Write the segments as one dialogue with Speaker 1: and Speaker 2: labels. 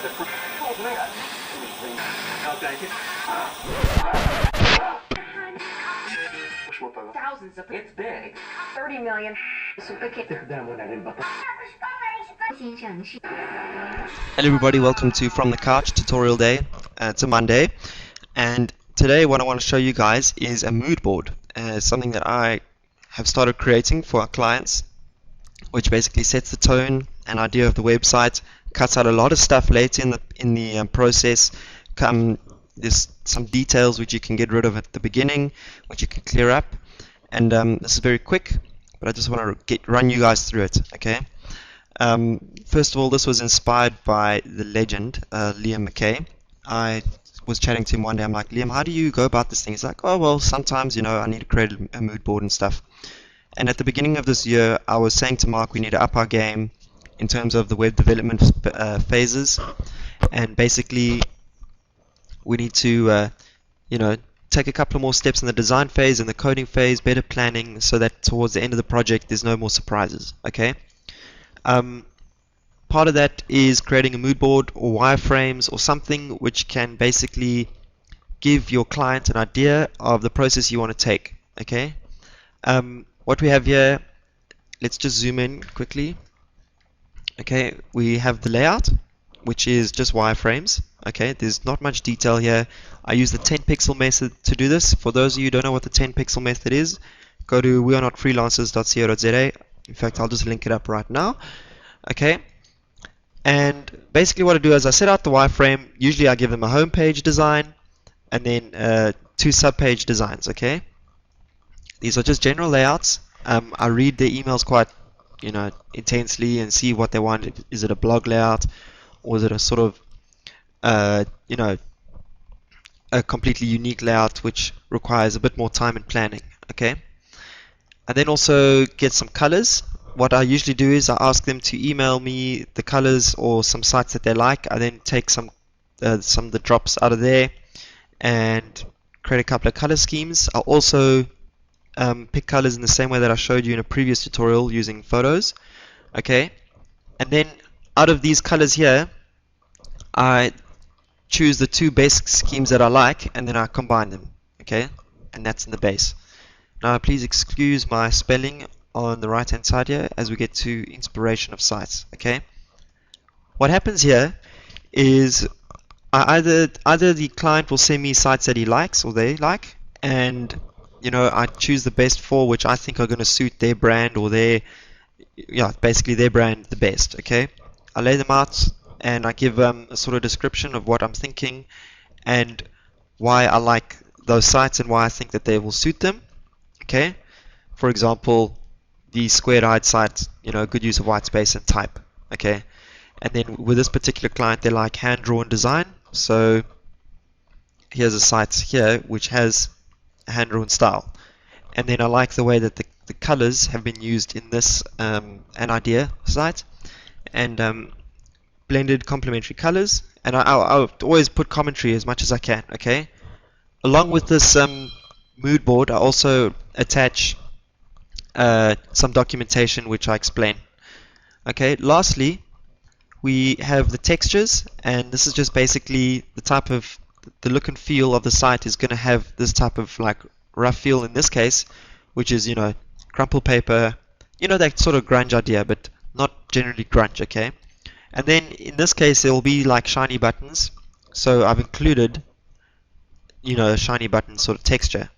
Speaker 1: Thousands of it's big. 30 million.
Speaker 2: Hello everybody, welcome to From the Couch Tutorial Day. It's a Monday, and today what I want to show you guys is a mood board, something that I have started creating for our clients, which basically sets the tone and idea of the website, cuts out a lot of stuff later in the process. There's some details which you can get rid of at the beginning, which you can clear up, and this is very quick, but I just want to run you guys through it. Okay. First of all, this was inspired by the legend Liam McKay. I was chatting to him one day. I'm like, Liam, how do you go about this thing? He's like, oh well, sometimes I need to create a mood board and stuff. And at the beginning of this year, I was saying to Mark, we need to up our game in terms of the web development phases, and basically we need to take a couple of more steps in the design phase and the coding phase, better planning, so that towards the end of the project there's no more surprises. Okay. Part of that is creating a mood board or wireframes or something which can basically give your client an idea of the process you want to take. Okay. What we have here, let's just zoom in quickly. Okay, we have the layout, which is just wireframes. Okay, there's not much detail here. I use the 10 pixel method to do this. For those of you who don't know what the 10 pixel method is, go to wearenotfreelancers.co.za. In fact, I'll just link it up right now. Okay, and basically what I do is I set out the wireframe. Usually I give them a home page design and then 2 sub-page designs. Okay, these are just general layouts. I read their emails quite intensely and see what they want. Is it a blog layout, or is it a sort of a completely unique layout which requires a bit more time and planning. Okay, and then also get some colors. What I usually do is I ask them to email me the colors or some sites that they like. I then take some of the drops out of there and create a couple of color schemes. I'll also pick colors in the same way that I showed you in a previous tutorial using photos. Okay, and then out of these colors here, I choose the 2 basic schemes that I like, and then I combine them. Okay, and that's in the base. Now please excuse my spelling on the right hand side here as we get to inspiration of sites. Okay, what happens here is either the client will send me sites that he likes or they like, and I choose the best 4 which I think are going to suit their brand or basically their brand the best. Okay, I lay them out and I give a sort of description of what I'm thinking and why I like those sites and why I think that they will suit them. Okay, for example, the squared-eyed site, good use of white space and type. Okay, and then with this particular client, they like hand-drawn design. So here's a site here which has a hand-drawn style, and then I like the way that the colors have been used in this an idea site, and blended complementary colors, and I'll always put commentary as much as I can. Okay, along with this mood board, I also attach some documentation which I explain. Okay, lastly we have the textures, and this is just basically the type of the look and feel of the site is going to have this type of like rough feel in this case, which is crumple paper, that sort of grunge idea, but not generally grunge. Okay, and then in this case it will be like shiny buttons, so I've included a shiny button sort of texture.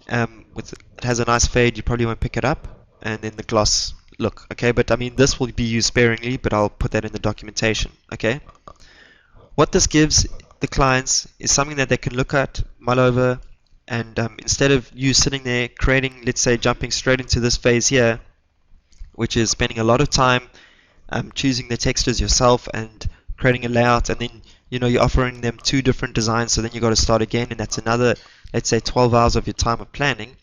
Speaker 2: It has a nice fade, you probably won't pick it up, and then the gloss look. Okay, but I mean this will be used sparingly, but I'll put that in the documentation. Okay, what this gives the clients is something that they can look at, mull over, and instead of you sitting there creating, let's say jumping straight into this phase here, which is spending a lot of time choosing the textures yourself and creating a layout, and then you're offering them 2 different designs, so then you got to start again, and that's another, let's say 12 hours of your time of planning.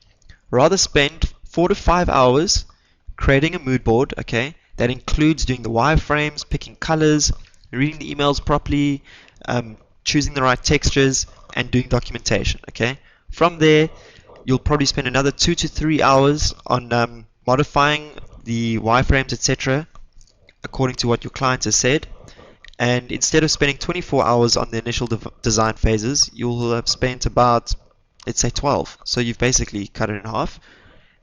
Speaker 2: Rather spend 4 to 5 hours creating a mood board. Okay, that includes doing the wireframes, picking colors, reading the emails properly, choosing the right textures, and doing documentation. Okay, from there you'll probably spend another 2 to 3 hours on modifying the wireframes, etc., according to what your client has said, and instead of spending 24 hours on the initial design phases, you'll have spent about, let's say, 12. So you've basically cut it in half.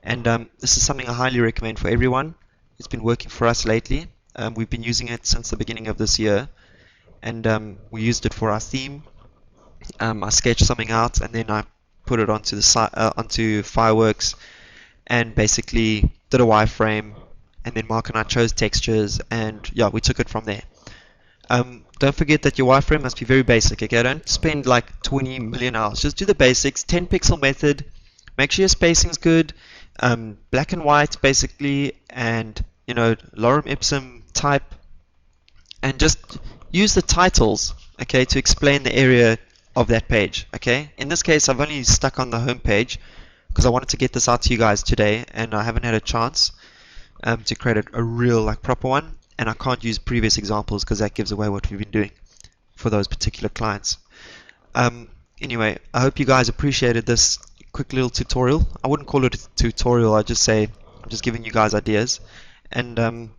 Speaker 2: And this is something I highly recommend for everyone. It's been working for us lately. We've been using it since the beginning of this year, and we used it for our theme. I sketched something out, and then I put it onto onto fireworks, and basically did a wireframe. And then Mark and I chose textures, and yeah, we took it from there. Don't forget that your wireframe must be very basic, okay? Don't spend like 20 million hours. Just do the basics, 10 pixel method. Make sure your spacing's good. Black and white, basically, and, you know, lorem ipsum type. And just use the titles, okay, to explain the area of that page, okay? In this case, I've only stuck on the home page because I wanted to get this out to you guys today, and I haven't had a chance to create a real, like, proper one. And I can't use previous examples because that gives away what we've been doing for those particular clients. Anyway, I hope you guys appreciated this quick little tutorial. I wouldn't call it a tutorial, I'd just say I'm just giving you guys ideas. And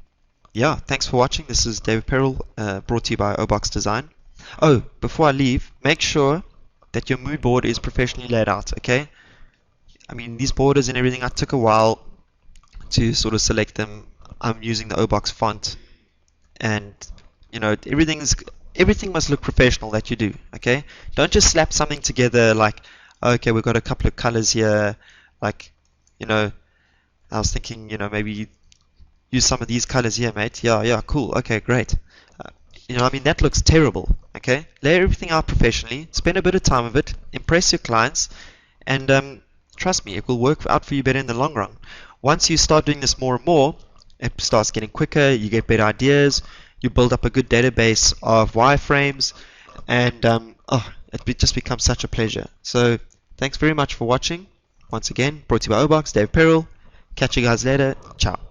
Speaker 2: yeah, thanks for watching. This is David Perel, brought to you by Obox Design. Oh, before I leave, make sure that your mood board is professionally laid out, okay? I mean, these borders and everything, I took a while to sort of select them. I'm using the Obox font, and you know, everything must look professional that you do, okay? Don't just slap something together like, okay, we've got a couple of colors here, like, you know, I was thinking, you know, maybe use some of these colors here, mate. Yeah, cool, okay, great. You know, I mean, that looks terrible, okay? Lay everything out professionally, spend a bit of time with it, impress your clients, and trust me, it will work out for you better in the long run. Once you start doing this more and more, it starts getting quicker, you get better ideas, you build up a good database of wireframes, and it just becomes such a pleasure. So thanks very much for watching. Once again, brought to you by Obox, Dave Perel. Catch you guys later. Ciao.